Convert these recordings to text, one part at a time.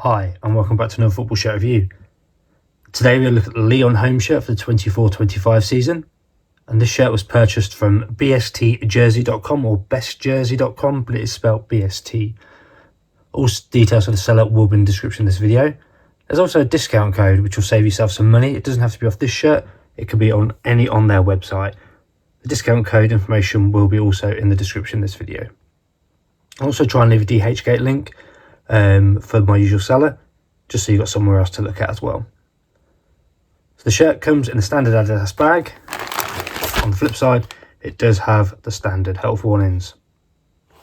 Hi and welcome back to another football shirt review. Today we'll look at the Lyon home shirt for the 24-25 season, and this shirt was purchased from bstjersey.com or bestjersey.com, but it is spelled BST. All details for the seller will be in the description of this video. There's also a discount code which will save yourself some money. It doesn't have to be off this shirt, it could be on their website. The discount code information will be also in the description of this video. I'll also try and leave a DHgate link for my usual seller, just so you've got somewhere else to look at as well. So the shirt comes in a standard Adidas bag. On the flip side, it does have the standard health warnings.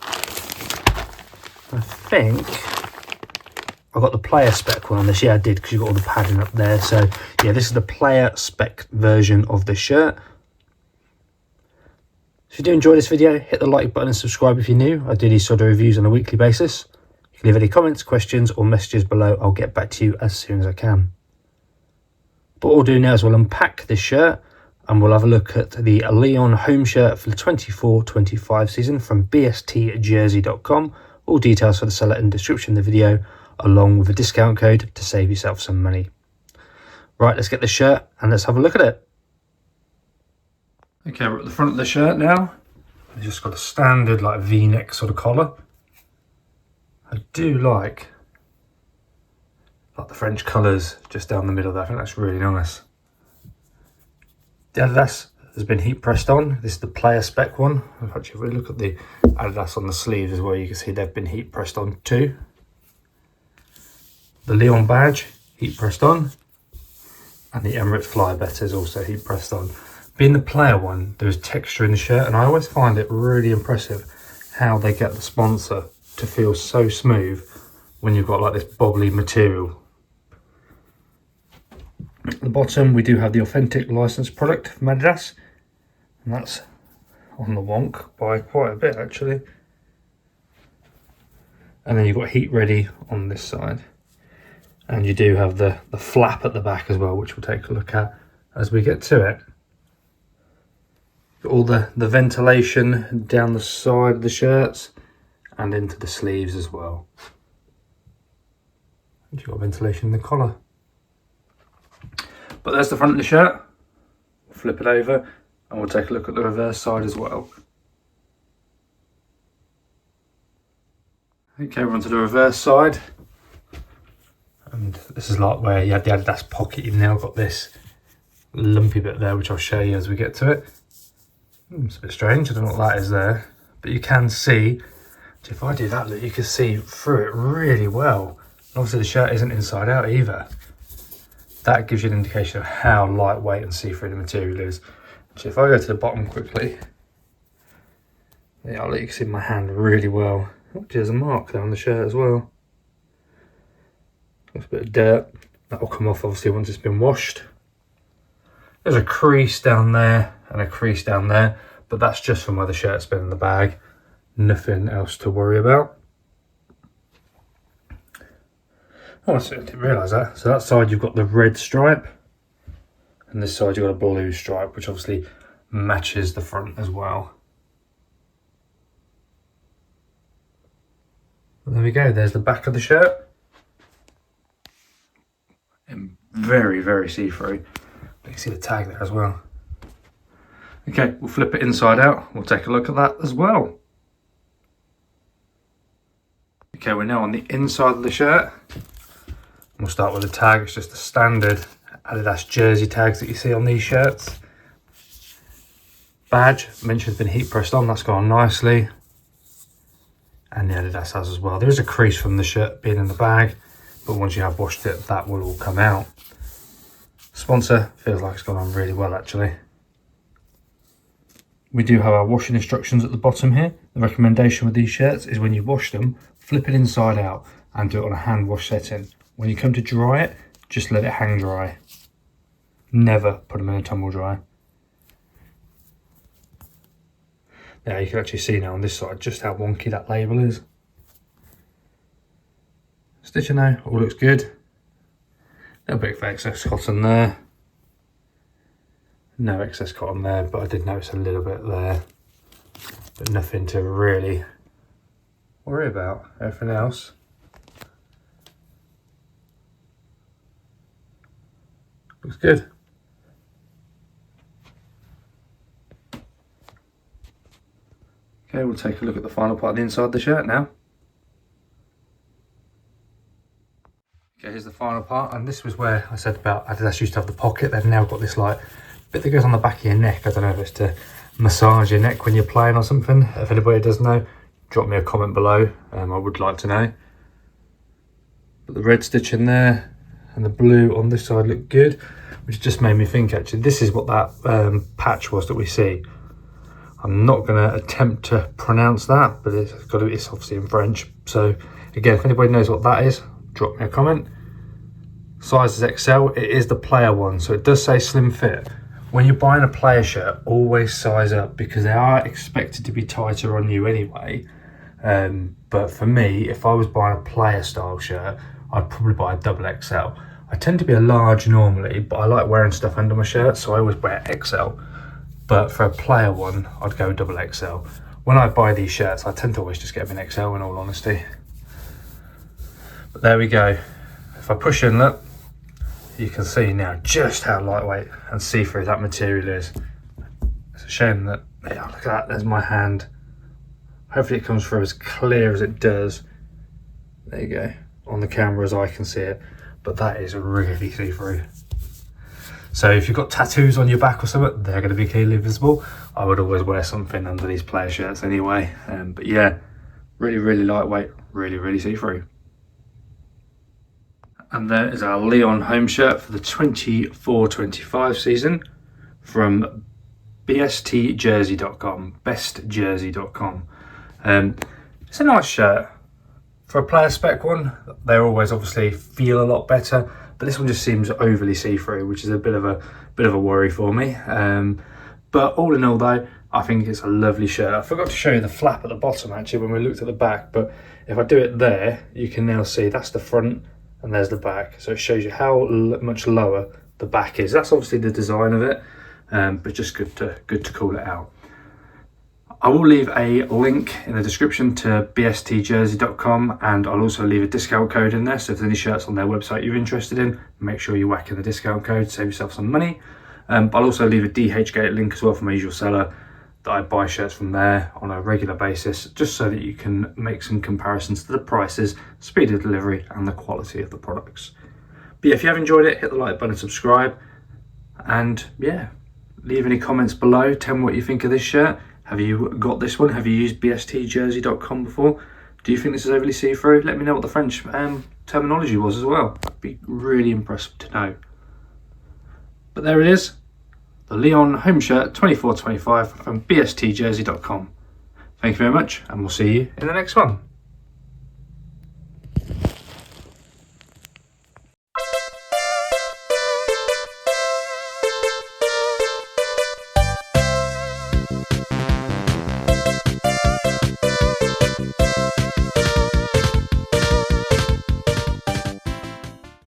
I think I got the player spec one on this. Yeah, I did, because you've got all the padding up there. So yeah, this is the player spec version of the shirt. If you do enjoy this video, hit the like button and subscribe if you're new. I do these sort of reviews on a weekly basis. You can leave any comments, questions or messages below. I'll get back to you as soon as I can. But what we'll do now is we'll unpack this shirt and we'll have a look at the Lyon home shirt for the 24-25 season from bstjersey.com. All details for the seller in the description of the video, along with a discount code to save yourself some money. Right, let's get the shirt and let's have a look at it. Okay, we're at the front of the shirt now. It's just got a standard like V-neck sort of collar. I do like the French colours just down the middle there. I think that's really nice. The Adidas has been heat pressed on. This is the player spec one. Actually, if we look at the Adidas on the sleeves as well, you can see they've been heat pressed on too. The Lyon badge, heat pressed on. And the Emirates Fly Better is also heat pressed on. Being the player one, there's texture in the shirt, and I always find it really impressive how they get the sponsor to feel so smooth when you've got like this bobbly material. At the bottom we do have the authentic licensed product from Adidas, and that's on the wonk by quite a bit actually. And then you've got heat ready on this side, and you do have the flap at the back as well, which we'll take a look at as we get to it. Got all the ventilation down the side of the shirts and into the sleeves as well. And you've got ventilation in the collar. But there's the front of the shirt. Flip it over and we'll take a look at the reverse side as well. Okay, we're onto the reverse side. And this is like where you had the Adidas pocket. You've now got this lumpy bit there, which I'll show you as we get to it. It's a bit strange, I don't know what that is there. But you can see, if I do that, look, you can see through it really well. And obviously the shirt isn't inside out either. That gives you an indication of how lightweight and see-through the material is. So if I go to the bottom quickly, yeah, I'll let you see my hand really well. Oh, there's a mark there on the shirt as well. There's a bit of dirt. That will come off obviously once it's been washed. There's a crease down there and a crease down there, but that's just from where the shirt's been in the bag. Nothing else to worry about. Oh, I didn't realise that. So that side you've got the red stripe, and this side you've got a blue stripe, which obviously matches the front as well. There we go, there's the back of the shirt. And very, very see-through. You can see the tag there as well. Okay, we'll flip it inside out. We'll take a look at that as well. Okay, we're now on the inside of the shirt. We'll start with the tag. It's just the standard Adidas jersey tags that you see on these shirts. Badge, mentioned, has been heat pressed on. That's gone nicely. And the Adidas has as well. There is a crease from the shirt being in the bag, but once you have washed it, that will all come out. Sponsor feels like it's gone on really well actually. We do have our washing instructions at the bottom here. The recommendation with these shirts is when you wash them, flip it inside out and do it on a hand wash setting. When you come to dry it, just let it hang dry. Never put them in a tumble dry. Now you can actually see now on this side just how wonky that label is. Stitching now, all looks good. A little bit of excess cotton there. No excess cotton there, but I did notice a little bit there. But nothing to really worry about. Everything else Looks good. Okay, we'll take a look at the final part of the inside of the shirt now. Okay, here's the final part, and this was where I said about Adidas used to have the pocket. They've now got this like bit that goes on the back of your neck. I don't know if it's to massage your neck when you're playing or something. If anybody does know, drop me a comment below. I would like to know. But the red stitch in there and the blue on this side look good, which just made me think actually this is what that patch was that we see. I'm not going to attempt to pronounce that, but it's obviously in French. So again, if anybody knows what that is, drop me a comment. Size is XL. It is the player one, so it does say slim fit. When you're buying a player shirt, always size up because they are expected to be tighter on you anyway. But for me, if I was buying a player style shirt, I'd probably buy a double XL. I tend to be a large normally, but I like wearing stuff under my shirt, so I always wear XL. But for a player one, I'd go double XL. When I buy these shirts, I tend to always just get them in XL in all honesty. But there we go. If I push in, look, you can see now just how lightweight and see-through that material is. It's a shame that, yeah, look at that, there's my hand. Hopefully it comes through as clear as it does. There you go, on the camera as I can see it. But that is really see-through. So if you've got tattoos on your back or something, they're going to be clearly visible. I would always wear something under these player shirts anyway. But yeah, really, really lightweight, really, really see-through. And there is our Lyon home shirt for the 24-25 season from bstjersey.com, bestjersey.com. It's a nice shirt. For a player spec one, they always obviously feel a lot better, but this one just seems overly see-through, which is a bit of a worry for me. But all in all though, I think it's a lovely shirt. I forgot to show you the flap at the bottom actually when we looked at the back, but if I do it there, you can now see that's the front and there's the back. So it shows you how much lower the back is. That's obviously the design of it, but just good to call it out. I will leave a link in the description to bstjersey.com, and I'll also leave a discount code in there. So if there's any shirts on their website you're interested in, make sure you whack in the discount code, save yourself some money. But I'll also leave a DHgate link as well for my usual seller that I buy shirts from there on a regular basis, just so that you can make some comparisons to the prices, speed of delivery and the quality of the products. But yeah, if you have enjoyed it, hit the like button, subscribe, and yeah, leave any comments below. Tell me what you think of this shirt. Have you got this one? Have you used bstjersey.com before? Do you think this is overly see-through? Let me know what the French terminology was as well. I'd be really impressed to know. But there it is, the Lyon home shirt 24-25 from bstjersey.com. Thank you very much, and we'll see you in the next one.